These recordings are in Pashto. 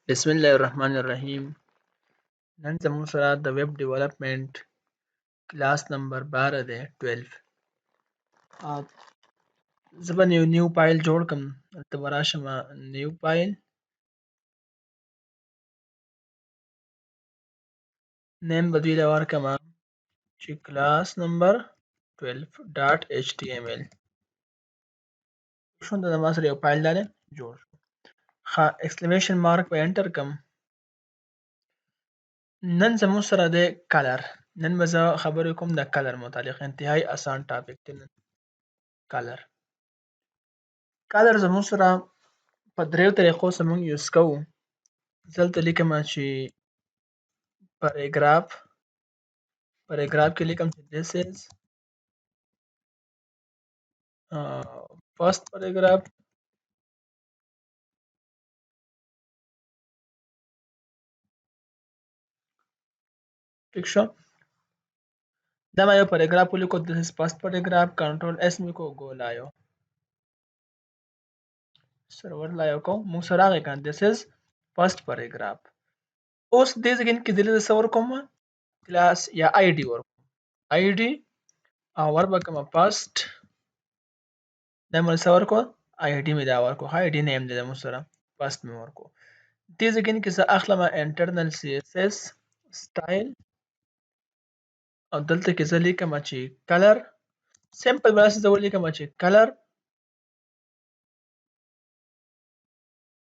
بسم الله الرحمن الرحیم. نن زموږ سره د ویب ډیولپمنٹ کلاس نمبر 12 دی 12. زه به یو نیو فایل جوړ کړم. دلته به راشم نیو فایل، نیم به دوی له ورکړم چې کلاس نمبر 12.html. شو د ما سره یو فایل دی جوړ شو. ښه ایکسکلیمیشن مارک به انټر کړم. نن زموږ سره دی کلر. نن به زه خبرې کوم د کلر متعلق. انتهایی اسان ټاپک دی. کلر زموږ سره په دریو طریقو سره موږ یوز کوو. دلته لیکم چې paragraph کې لیکم چې this is first paragraph. ٹھیک شو. دا ما یو paragraph ولیکو this is first paragraph. کنټرول اس مې کو ګو لایو سرور لایو کو موږ سره راغی کنه this is first paragraph. اوس دې ځای کې دلته څور کوم کلاس یا آی ډي ورکوم. آی ډي او وربکم first دا مې څور کو آی ډي مې دا ورکو. آی ډي نیم دې موږ سره first مې ورکو. دې ځای کې زه اخلم internal CSS style او دلته کې زه لیکم چې کلر سمپل بس زه ولیکم چې کلر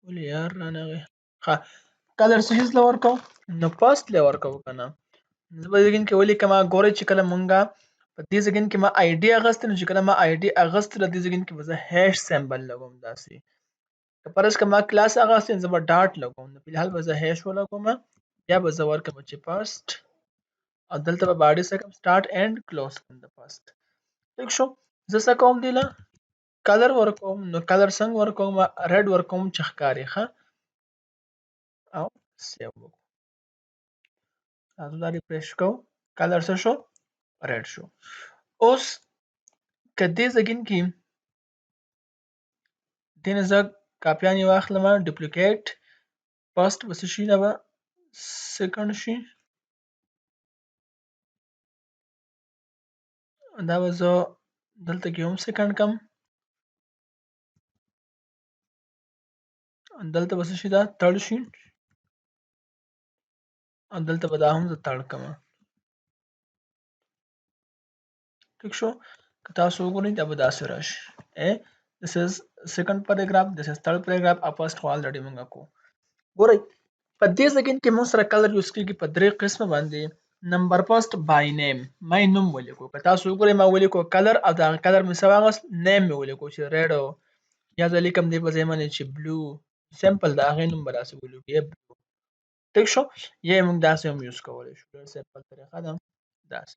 ولې یار رانغی. ها کلر څه هیڅ لور کو نو فاست لور کو کنه. زه به دګین کې ولیکم ګورې چې کله مونږه په دې ځګین کې ما آی ډي اغست نو چې کله ما آی ډي اغست د دې ځګین کې به زه هاش سمبل لګوم داسې. که پرس کما کلاس اغست زه به ډاټ لګوم. نو په الحال به زه هاش ولګوم. یا به زه ورکم چې فاست او دلته به باډي سکم سٹارټ اینڈ کلوز کوم د فاست. ٹھیک شو. زه څه کوم دی له کلر ورکوم. نو کلر څنګه ورکوم ریډ ورکوم چې ښکاري ښه او سیو وکړو. تاسو دا ریفریش کو کلر څه شو ریډ شو. اوس کدی زګین کې دینه زه کاپیانی واخلم ډوپلیکیټ فرست وس شي دا به سیکنډ شي دا به زه دلته کې هم سیکنډ کم دلته وس شي دا تړ شي او دلته به دا هم زه تړ کم. ٹھیک شو. که تاسو وګورئ دا به داسې راشي. this is second paragraph, this is third paragraph. first خو already موږ کو. ګورئ په دې ځګین کې موږ سره کلر یوز کیږي په درې قسمه باندې. نمبر فرست بای نیم مای نوم ولیکو. که تاسو وګورئ ما ولیکو کلر او دا کلر مې سوا غس نیم مې ولیکو چې ریډ یا ځکه لیکم دی په ځای باندې چې بلو سمپل دا هغه نوم براسه ولیکو یا بلو. ٹھیک شو. یا موږ داسې هم یوز کولای شو. ډېر سمپل طریقه ده داسې.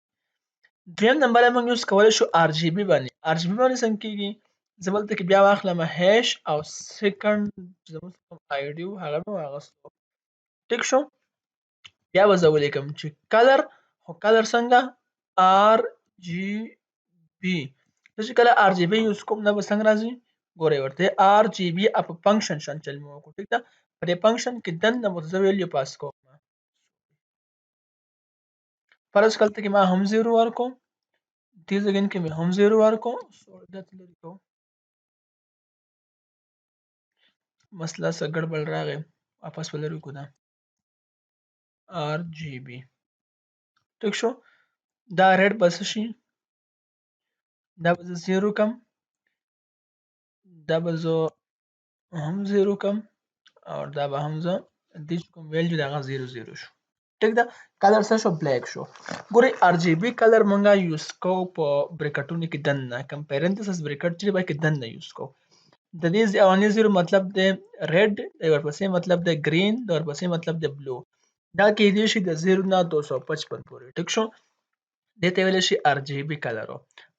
دویم نمبر موږ یوز کولای شو آر جی بي باندې. آر جی بي باندې څنګه کیږي زه بلته کې بیا واخلم هاش او سیکنډ زموږ کوم آی ډي هغه مې واغستو. ټیک شو. بیا به زه ولیکم چې کلر خو کلر څنګه آر جی بي. چې کله آر جی بي یوز کوم نه به څنګه راځي ګورئ ورته آر جی بي اپ فنکشن شان چل مو کو. ټیک ده. په دې فنکشن کې دنه متزه ویلیو پاس کوم. فرض کړه چې ما هم 0 ورکو دې ځګین کې مې هم 0 ورکو دته لري کو مسله څه ګډوډ راغی واپس ولرو کو دا آر جی بي. ٹھیک شو. دا ریډ بس شي دا به 0 کم دا به زه هم 0 کم او دا به هم زه دې کوم ویلیو دا 0 0 شو. ٹھیک ده. کلر څه شو بلیک شو. ګورئ آر جی بي کلر مونږه یوز کو په بریکټونو کې دنه کم پیرنتسس بریکټ چې به کې دنه یوز کو. د دې اولنی 0 مطلب دی ریډ ورپسې مطلب دی گرین ورپسې مطلب دی بلو. دا کې دی شي د 0 نه 255 پورې. ټیک شو. دې ته ویل شي آر جی بي کلر.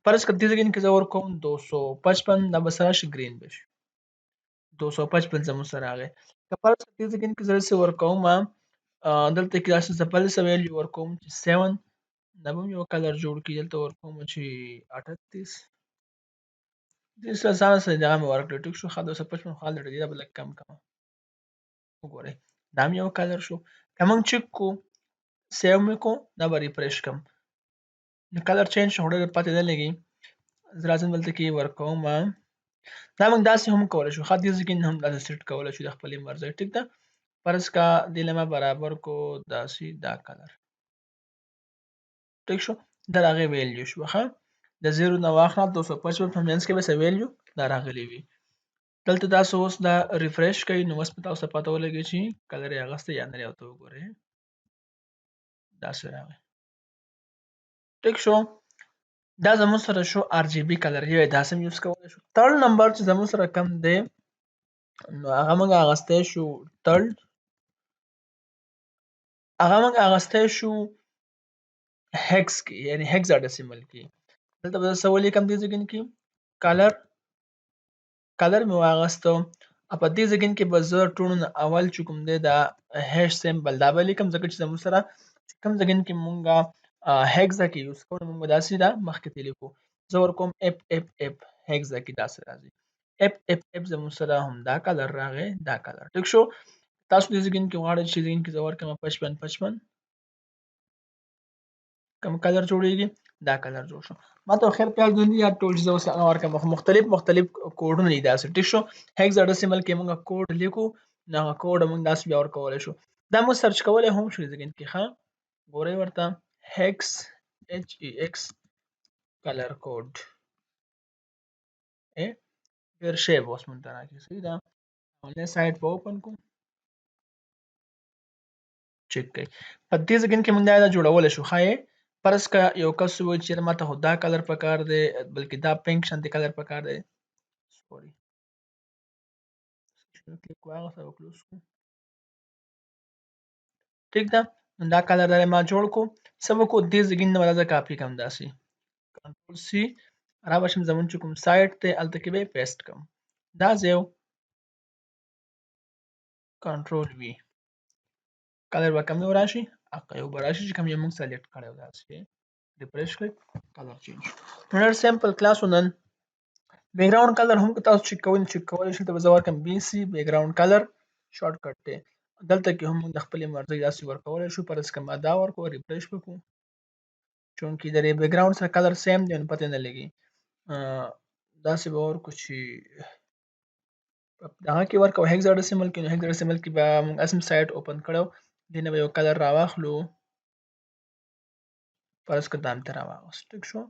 فرض کړه دې کې زه ور کوم 255 دا به سره شي گرین بشي 255 زمو سره راغی. که فرض کړه دې کې زه څه ور کوم دلته کې تاسو زپل څه ویلیو ور کوم چې 7 دا به یو کلر جوړ کی دلته ور کوم چې 38 دې سره سره دا مې ورکړ. ټیک شو. 255 خال دې دا بل کم کم وګورئ دا هم یو کلر شو. که موږ چک کو سیو مې کو دا به ریفریش کم نو کلر چینج شو ډېر پاتې نه لګي. زه راځم دلته کې ورکوم دا موږ داسې هم کولی شو ښه دې ځای کې هم داسې سیټ کولی شو د خپلې مرضۍ ټیک ده. فرض کا دې له ما برابر کو داسې دا کلر ټیک شو دا د هغې ویلیو شوه ښه د 0 نه واخله 255 په منځ کې به څه ویلیو دا راغلی وي. دلته تاسو اوس دا ریفریش کوئ نو اوس به تاسو ته پته ولګي چې کلر یې اخیستی یا نه دی ورته وګورئ داسې راغی ټیک شو. دا زموږ سره شو RGB کلر یو یې داسې هم یوز کولی شو. تھرډ نمبر چې زموږ سره کم دی نو هغه موږ اخیستی شو تھرډ هغه موږ اخیستی شو هیکس کې یعنی هیکزاډیسیمل کې. دلته به څه ولیکم دې ځای کې کلر مې واخیستو او په دې ځای کې به زه ټولو نه اول چې کوم دی دا هیش سیمبل دا به لیکم ځکه چې زموږ سره کوم ځای کې مونږه هیکزا کې یوز کوو مونږ به داسې دا مخکې ته لیکو. زه ورکوم اف اف اف هیکزا کې داسې راځي اف اف اف زموږ سره همدا کلر راغی دا کلر ټیک شو. تاسو دې ځای کې غواړئ چې ځای کې زه ورکړم 55 کوم کلر جوړیږي دا کلر جوړ شو. ما ته خیر خیال دی یا ټول چې زه اوس هغه ورکړم مختلف کوډونه دي داسې ټیک شو. هیکزاډیسیمل کې موږ کوډ لیکو نو هغه کوډ موږ داسې بیا ورکولی شو. دا موږ سرچ کولی هم شو ځای کې ښه ګورئ ورته هیکس ایچ ای ایکس کلر کوډ ډېر ښه به اوس موږ ته راکړي صحیح ده. آنلاین سایټ به اوپن کړو چک کوئ په دې ځای کې موږ دا جوړولی شو ښه فرض که یو کس ووایي چې ماته خو دا کلر پکار دی بلکې دا پینک شانتې کلر پکار دی سوري کلیک واغسته او کلوز کړو ټیک ده. نو دا کلر دا ما جوړ کړو څه وکړو دې ځای نه به زه کاپي کړم داسې کنټرول سی رابشم زمون چې کوم سایټ دی هلته کې به یې پیسټ کړم دا ځای کنټرول وي کلر به کم یو راشي هغه یو به راشي چې کوم یې موږ سلیکټ کړی و داسې ریفریش کړئ کلر چینج نو ډېر سمپل کلاس و نن بیک ګراوند کلر هم که تاسو چک کولی شئ ته به زه ورکړم BC بیک ګراوند کلر شارټ کټ دی دلته کې هم موږ د خپلې مرضۍ داسې ورکولی شو فرض که ما دا ورکړو ریفریش وکړو چونکې د دې بیک ګراوند سره کلر سیم دی نو پته نه لګي داسې به ورکړو چې هغه کې ورکړو هیکزاډیسیمل کې نو هیکزاډیسیمل کې به موږ اسم سایټ اوپن کړو دې نه به یو کلر راواخلو فرض که دا همته راواغوست ټیک شو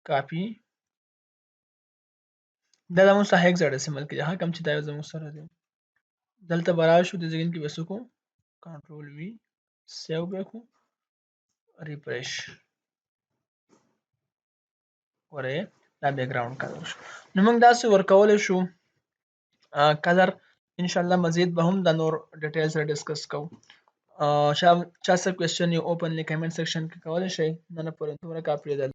کاپي دا زموږ سره هیکزاډیسیمل کې دی هغه کوم چې دا زموږ سره دی دلته به راشو د ځای کې به څه کوو کنټرول وي سیو به کړو ریفریش ګورئ دا بیک ګراوند کلر شو. نو موږ داسې ورکولی شو کلر انشاءالله مزید به هم دا نور ډیټیل سره ډسکس کوو. چا څه کوېسچن یو اوپنلی کمنټ سیکشن کې کولی شئ نن پورې دومره کافي ده.